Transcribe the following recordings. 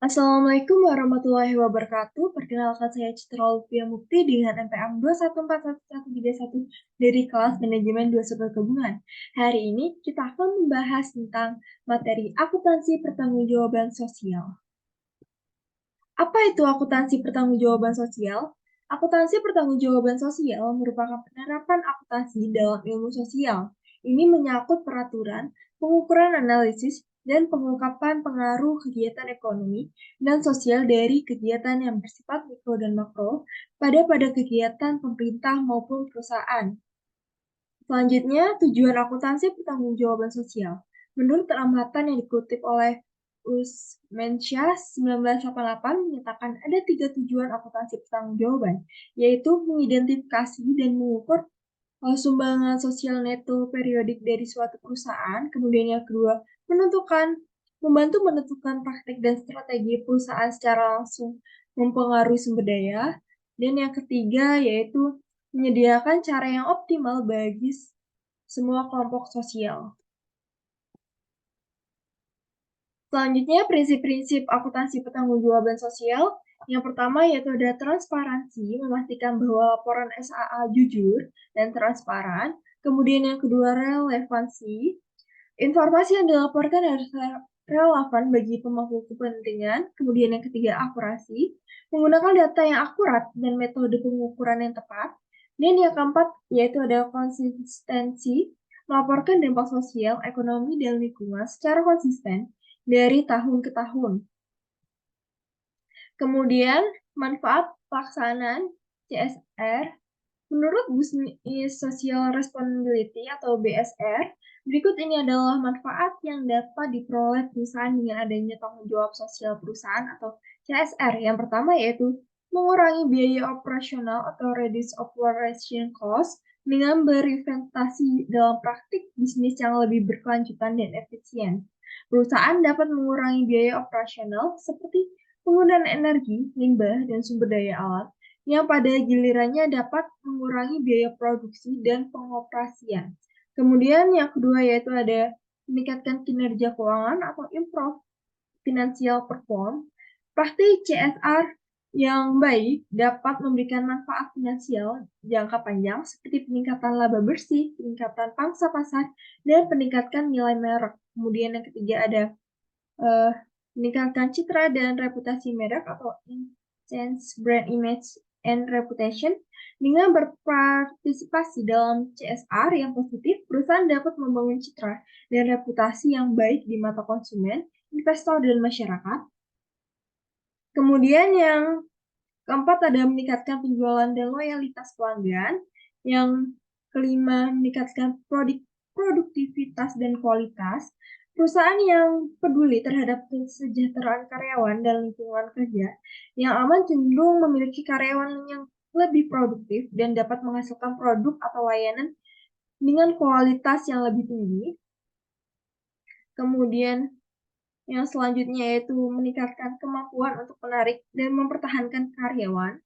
Assalamualaikum warahmatullahi wabarakatuh. Perkenalkan saya Citra Lutfia Mukti dengan NPM 2141131 dari kelas Manajemen 21 Gabungan. Hari ini kita akan membahas tentang materi akuntansi pertanggungjawaban sosial. Apa itu akuntansi pertanggungjawaban sosial? Akuntansi pertanggungjawaban sosial merupakan penerapan akuntansi dalam ilmu sosial. Ini menyangkut peraturan, pengukuran analisis, dan pengungkapan pengaruh kegiatan ekonomi dan sosial dari kegiatan yang bersifat mikro dan makro pada kegiatan pemerintah maupun perusahaan. Selanjutnya, tujuan akuntansi pertanggungjawaban sosial. Menurut amatan yang dikutip oleh Usmensyah 1988 menyatakan ada 3 tujuan akuntansi pertanggungjawaban, yaitu mengidentifikasi dan mengukur sumbangan sosial neto periodik dari suatu perusahaan. Kemudian yang kedua, membantu menentukan praktik dan strategi perusahaan secara langsung mempengaruhi sumber daya. Dan yang ketiga, yaitu menyediakan cara yang optimal bagi semua kelompok sosial. Selanjutnya, prinsip-prinsip akuntansi pertanggungjawaban sosial. Yang pertama yaitu ada transparansi, memastikan bahwa laporan SAA jujur dan transparan. Kemudian yang kedua, relevansi. Informasi yang dilaporkan harus relevan bagi pemangku kepentingan. Kemudian yang ketiga, akurasi. Menggunakan data yang akurat dan metode pengukuran yang tepat. Dan yang keempat, yaitu ada konsistensi, melaporkan dampak sosial, ekonomi, dan lingkungan secara konsisten dari tahun ke tahun. Kemudian, manfaat pelaksanaan CSR. Menurut Business Social Responsibility atau BSR, berikut ini adalah manfaat yang dapat diperoleh perusahaan dengan adanya tanggung jawab sosial perusahaan atau CSR. Yang pertama yaitu mengurangi biaya operasional atau reduce operation cost dengan berinvestasi dalam praktik bisnis yang lebih berkelanjutan dan efisien. Perusahaan dapat mengurangi biaya operasional seperti penggunaan energi, limbah, dan sumber daya alat yang pada gilirannya dapat mengurangi biaya produksi dan pengoperasian. Kemudian yang kedua yaitu ada meningkatkan kinerja keuangan atau improve financial perform. Praktik CSR yang baik dapat memberikan manfaat finansial jangka panjang seperti peningkatan laba bersih, peningkatan pangsa pasar, dan peningkatan nilai merek. Kemudian yang ketiga ada meningkatkan citra dan reputasi merek atau enhance brand image and reputation. Dengan berpartisipasi dalam CSR yang positif, perusahaan dapat membangun citra dan reputasi yang baik di mata konsumen, investor, dan masyarakat. Kemudian yang keempat ada meningkatkan penjualan dan loyalitas pelanggan. Yang kelima, meningkatkan produktivitas dan kualitas. Perusahaan yang peduli terhadap kesejahteraan karyawan dan lingkungan kerja yang aman cenderung memiliki karyawan yang lebih produktif dan dapat menghasilkan produk atau layanan dengan kualitas yang lebih tinggi. Kemudian yang selanjutnya yaitu meningkatkan kemampuan untuk menarik dan mempertahankan karyawan.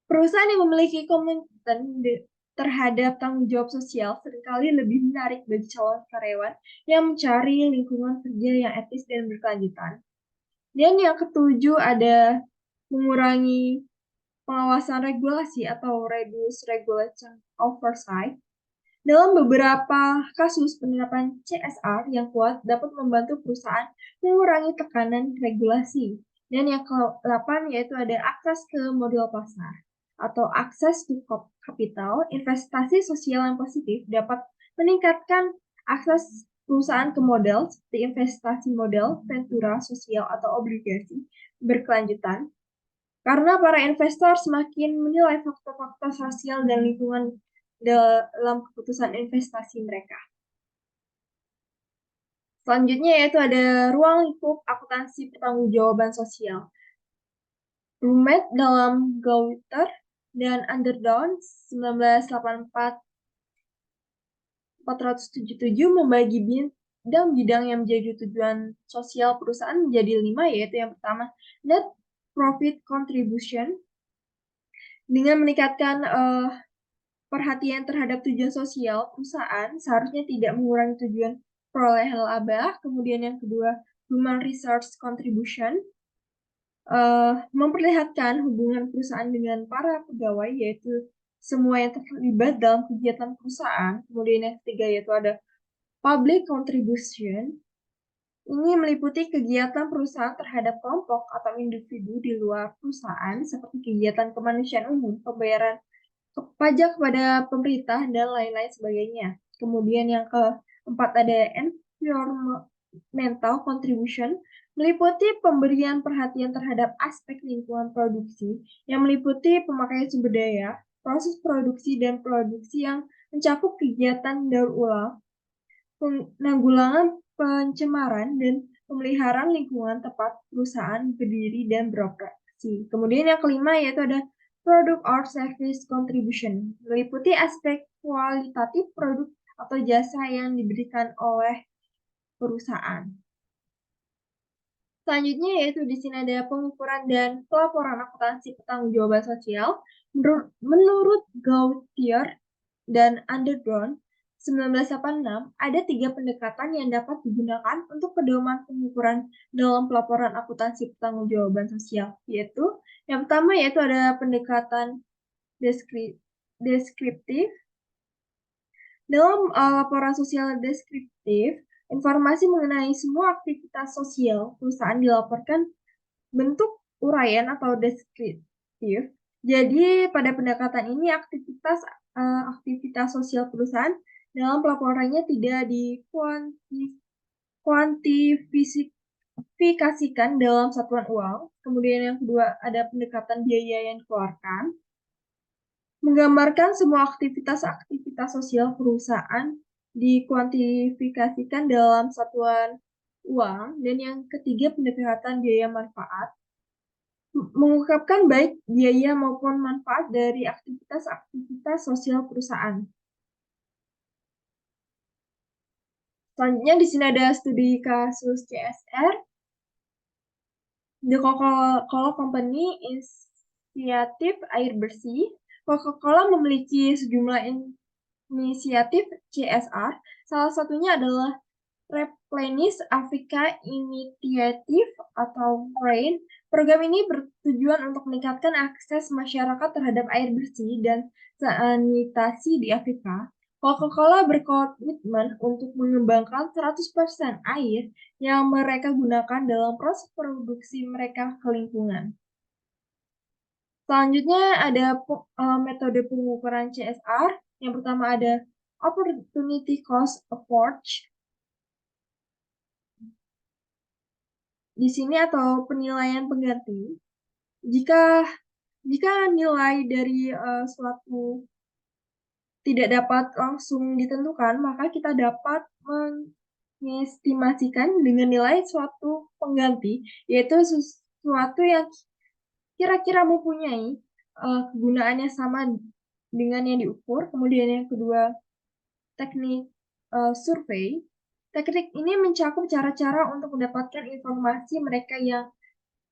Perusahaan yang memiliki komitmen terhadap tanggung jawab sosial seringkali lebih menarik bagi calon karyawan yang mencari lingkungan kerja yang etis dan berkelanjutan. Dan yang ketujuh ada mengurangi pengawasan regulasi atau reduce regulation oversight. Dalam beberapa kasus, penerapan CSR yang kuat dapat membantu perusahaan mengurangi tekanan regulasi. Dan yang ke-8 yaitu ada akses ke modal pasar atau akses to capital. Investasi sosial yang positif dapat meningkatkan akses perusahaan ke modal seperti investasi modal, ventura sosial atau obligasi berkelanjutan. Karena para investor semakin menilai faktor-faktor sosial dan lingkungan dalam keputusan investasi mereka. Selanjutnya yaitu ada ruang lingkup akuntansi pertanggungjawaban sosial. Rumet dalam Gauter dan Underdown 1984-477 membagi bidang yang menjadi tujuan sosial perusahaan menjadi 5, yaitu yang pertama net profit contribution dengan meningkatkan perhatian terhadap tujuan sosial perusahaan seharusnya tidak mengurangi tujuan perolehan laba. Kemudian yang kedua, human resource contribution memperlihatkan hubungan perusahaan dengan para pegawai, yaitu semua yang terlibat dalam kegiatan perusahaan. Kemudian yang ketiga yaitu ada public contribution. Ini meliputi kegiatan perusahaan terhadap kelompok atau individu di luar perusahaan seperti kegiatan kemanusiaan umum, pembayaran pajak kepada pemerintah, dan lain-lain sebagainya. Kemudian yang keempat ada environmental contribution, meliputi pemberian perhatian terhadap aspek lingkungan produksi yang meliputi pemakaian sumber daya, proses produksi, dan produksi yang mencakup kegiatan daur ulang, penanggulangan pencemaran, dan pemeliharaan lingkungan tempat perusahaan berdiri dan beroperasi. Kemudian yang kelima yaitu ada product or service contribution, meliputi aspek kualitatif produk atau jasa yang diberikan oleh perusahaan. Selanjutnya yaitu di sini ada pengukuran dan pelaporan akuntansi pertanggungjawaban sosial. Menurut Gautier dan Underground 1986, ada 3 pendekatan yang dapat digunakan untuk pedoman pengukuran dalam pelaporan akuntansi pertanggungjawaban sosial, yaitu yang pertama yaitu ada pendekatan deskriptif. Dalam laporan sosial deskriptif, informasi mengenai semua aktivitas sosial perusahaan dilaporkan bentuk uraian atau deskriptif. Jadi pada pendekatan ini aktivitas sosial perusahaan dalam pelaporannya tidak dikuantifikasikan dalam satuan uang. Kemudian yang kedua ada pendekatan biaya yang dikeluarkan, menggambarkan semua aktivitas sosial perusahaan dikuantifikasikan dalam satuan uang. Dan yang ketiga pendekatan biaya manfaat, mengungkapkan baik biaya maupun manfaat dari aktivitas sosial perusahaan. Selanjutnya di sini ada studi kasus CSR. The Coca-Cola Company Inisiatif Air Bersih. Coca-Cola memiliki sejumlah inisiatif CSR. Salah satunya adalah Replenish Africa Initiative atau RAIN. Program ini bertujuan untuk meningkatkan akses masyarakat terhadap air bersih dan sanitasi di Afrika. Coca-Cola berkomitmen untuk mengembangkan 100% air yang mereka gunakan dalam proses produksi mereka ke lingkungan. Selanjutnya ada metode pengukuran CSR. Yang pertama ada Opportunity Cost Approach. Di sini atau penilaian pengganti. Jika nilai dari suatu tidak dapat langsung ditentukan, maka kita dapat mengestimasikan dengan nilai suatu pengganti, yaitu sesuatu yang kira-kira mempunyai kegunaannya sama dengan yang diukur. Kemudian yang kedua, teknik survei. Teknik ini mencakup cara-cara untuk mendapatkan informasi mereka yang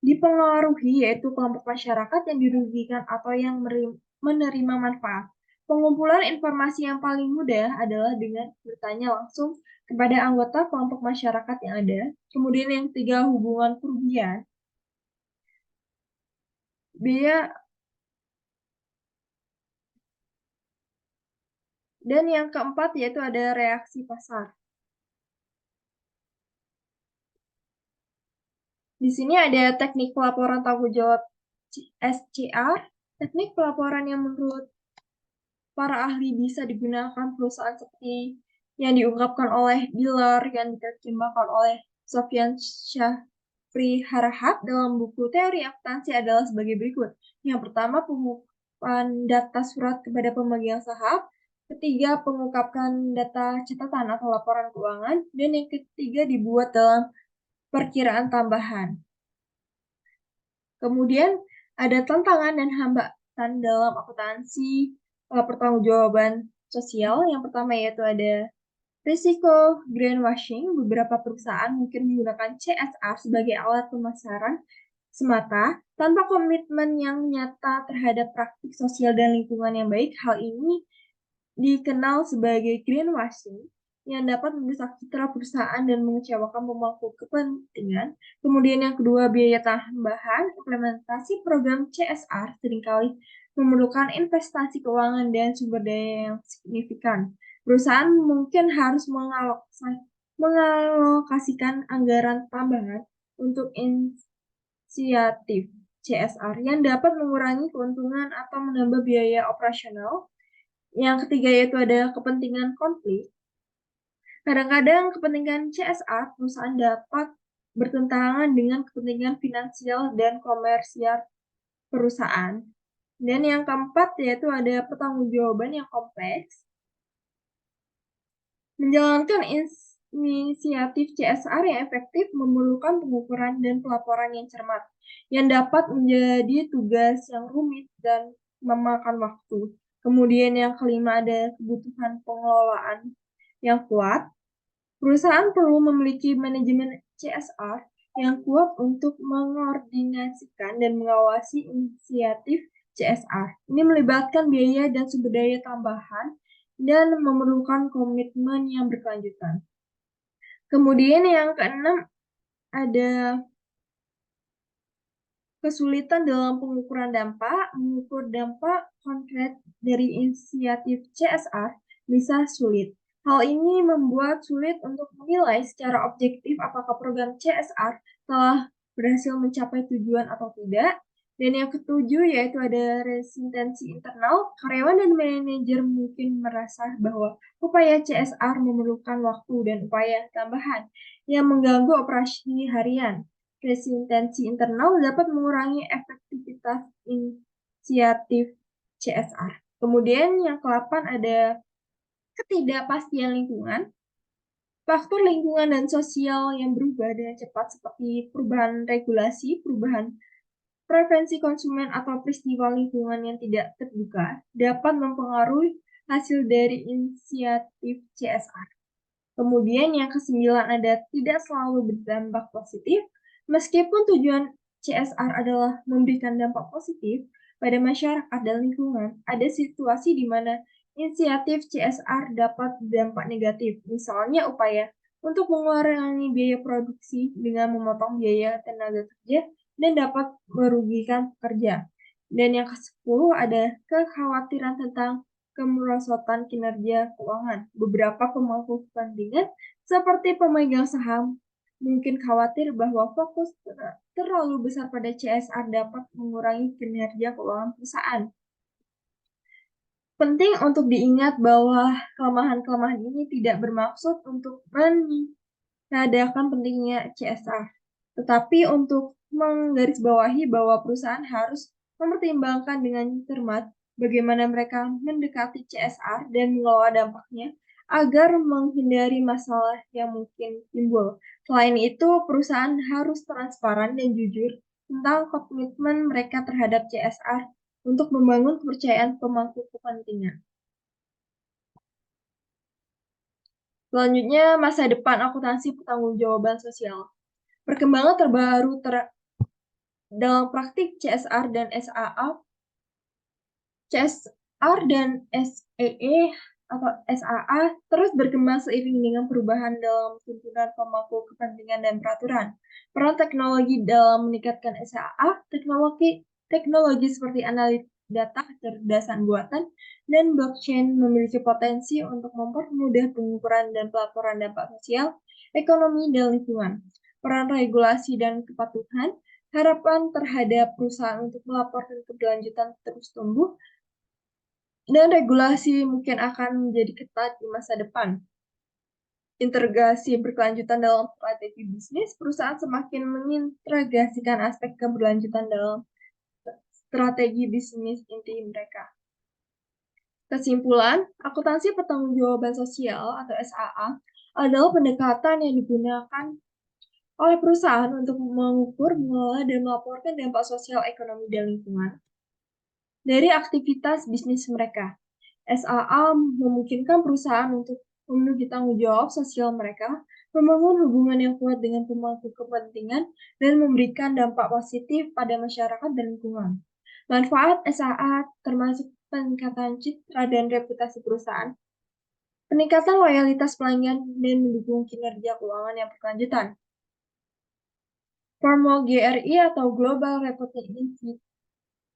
dipengaruhi, yaitu kelompok masyarakat yang dirugikan atau yang menerima manfaat. Pengumpulan informasi yang paling mudah adalah dengan bertanya langsung kepada anggota kelompok masyarakat yang ada. Kemudian yang ketiga, hubungan kerugian. Dan yang keempat yaitu ada reaksi pasar. Di sini ada teknik pelaporan tanggung jawab SCR. Teknik pelaporan yang menurut para ahli bisa digunakan perusahaan seperti yang diungkapkan oleh Diller yang diterjemahkan oleh Sofyan Syafri Harahap dalam buku Teori Akuntansi adalah sebagai berikut. Yang pertama, pengungkapan data surat kepada pemegang saham. Ketiga, pengungkapan data catatan atau laporan keuangan. Dan yang ketiga, dibuat dalam perkiraan tambahan. Kemudian ada tantangan dan hambatan dalam akuntansi pertanggungjawaban sosial. Yang pertama yaitu ada risiko greenwashing. Beberapa perusahaan mungkin menggunakan CSR sebagai alat pemasaran semata tanpa komitmen yang nyata terhadap praktik sosial dan lingkungan yang baik. Hal ini dikenal sebagai greenwashing. yang dapat merusak citra perusahaan dan mengecewakan pemangku kepentingan. Kemudian yang kedua, biaya tambahan. Implementasi program CSR seringkali memerlukan investasi keuangan dan sumber daya yang signifikan. Perusahaan mungkin harus mengalokasikan anggaran tambahan untuk inisiatif CSR yang dapat mengurangi keuntungan atau menambah biaya operasional. Yang ketiga yaitu ada kepentingan konflik. Kadang-kadang kepentingan CSR perusahaan dapat bertentangan dengan kepentingan finansial dan komersial perusahaan. Dan yang keempat yaitu ada pertanggungjawaban yang kompleks. Menjalankan inisiatif CSR yang efektif memerlukan pengukuran dan pelaporan yang cermat, yang dapat menjadi tugas yang rumit dan memakan waktu. Kemudian yang kelima ada kebutuhan pengelolaan yang kuat. Perusahaan perlu memiliki manajemen CSR yang kuat untuk mengordinasikan dan mengawasi inisiatif CSR. Ini melibatkan biaya dan sumber daya tambahan dan memerlukan komitmen yang berkelanjutan. Kemudian yang keenam ada kesulitan dalam pengukuran dampak. Mengukur dampak konkret dari inisiatif CSR bisa sulit. Hal ini membuat sulit untuk menilai secara objektif apakah program CSR telah berhasil mencapai tujuan atau tidak. Dan yang ketujuh yaitu ada resistensi internal. Karyawan dan manajer mungkin merasa bahwa upaya CSR memerlukan waktu dan upaya tambahan yang mengganggu operasi harian. Resistensi internal dapat mengurangi efektivitas inisiatif CSR. Kemudian yang ke-8 ada ketidakpastian lingkungan. Faktor lingkungan dan sosial yang berubah dengan cepat seperti perubahan regulasi, perubahan preferensi konsumen atau peristiwa lingkungan yang tidak terduga dapat mempengaruhi hasil dari inisiatif CSR. Kemudian yang ke-9 ada tidak selalu berdampak positif. Meskipun tujuan CSR adalah memberikan dampak positif pada masyarakat dan lingkungan, ada situasi di mana inisiatif CSR dapat berdampak negatif. Misalnya upaya untuk mengurangi biaya produksi dengan memotong biaya tenaga kerja dan dapat merugikan pekerja. Dan yang ke-10 ada kekhawatiran tentang kemerosotan kinerja keuangan. Beberapa pemangku kepentingan seperti pemegang saham mungkin khawatir bahwa fokus terlalu besar pada CSR dapat mengurangi kinerja keuangan perusahaan. Penting untuk diingat bahwa kelemahan-kelemahan ini tidak bermaksud untuk menadakan pentingnya CSR, tetapi untuk menggarisbawahi bahwa perusahaan harus mempertimbangkan dengan cermat bagaimana mereka mendekati CSR dan mengelola dampaknya agar menghindari masalah yang mungkin timbul. Selain itu, perusahaan harus transparan dan jujur tentang komitmen mereka terhadap CSR untuk membangun kepercayaan pemangku kepentingan. Selanjutnya, masa depan akuntansi pertanggungjawaban sosial. Perkembangan terbaru dalam praktik CSR dan SAA, CSR dan SEE atau SAA terus berkembang seiring dengan perubahan dalam tuntunan pemangku kepentingan dan peraturan. Peran teknologi dalam meningkatkan SAA, teknologi seperti analitik data, kecerdasan buatan, dan blockchain memiliki potensi untuk mempermudah pengukuran dan pelaporan dampak sosial, ekonomi, dan lingkungan. Peran regulasi dan kepatuhan, harapan terhadap perusahaan untuk melaporkan keberlanjutan terus tumbuh, dan regulasi mungkin akan menjadi ketat di masa depan. Integrasi berkelanjutan dalam strategi bisnis, perusahaan semakin mengintegrasikan aspek keberlanjutan dalam strategi bisnis inti mereka. Kesimpulan, akuntansi pertanggungjawaban sosial atau SAA adalah pendekatan yang digunakan oleh perusahaan untuk mengukur, mengelola, dan melaporkan dampak sosial, ekonomi, dan lingkungan dari aktivitas bisnis mereka. SAA memungkinkan perusahaan untuk memenuhi tanggung jawab sosial mereka, membangun hubungan yang kuat dengan pemangku kepentingan, dan memberikan dampak positif pada masyarakat dan lingkungan. Manfaat SAA termasuk peningkatan citra dan reputasi perusahaan, peningkatan loyalitas pelanggan, dan mendukung kinerja keuangan yang berkelanjutan. Formal GRI atau Global Reporting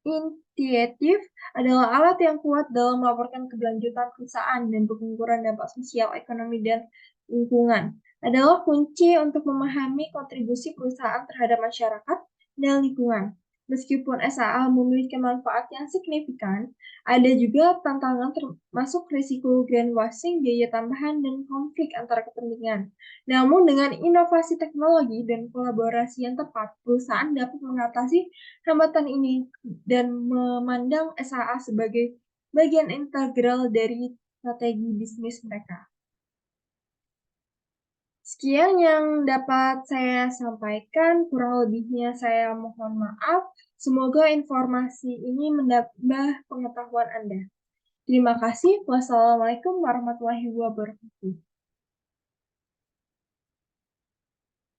Initiative adalah alat yang kuat dalam melaporkan keberlanjutan perusahaan dan pengukuran dampak sosial, ekonomi, dan lingkungan. Adalah kunci untuk memahami kontribusi perusahaan terhadap masyarakat dan lingkungan. Meskipun SAA memiliki manfaat yang signifikan, ada juga tantangan termasuk risiko greenwashing, biaya tambahan, dan konflik antara kepentingan. Namun dengan inovasi teknologi dan kolaborasi yang tepat, perusahaan dapat mengatasi hambatan ini dan memandang SAA sebagai bagian integral dari strategi bisnis mereka. Sekian yang dapat saya sampaikan, kurang lebihnya saya mohon maaf. Semoga informasi ini menambah pengetahuan Anda. Terima kasih. Wassalamualaikum warahmatullahi wabarakatuh.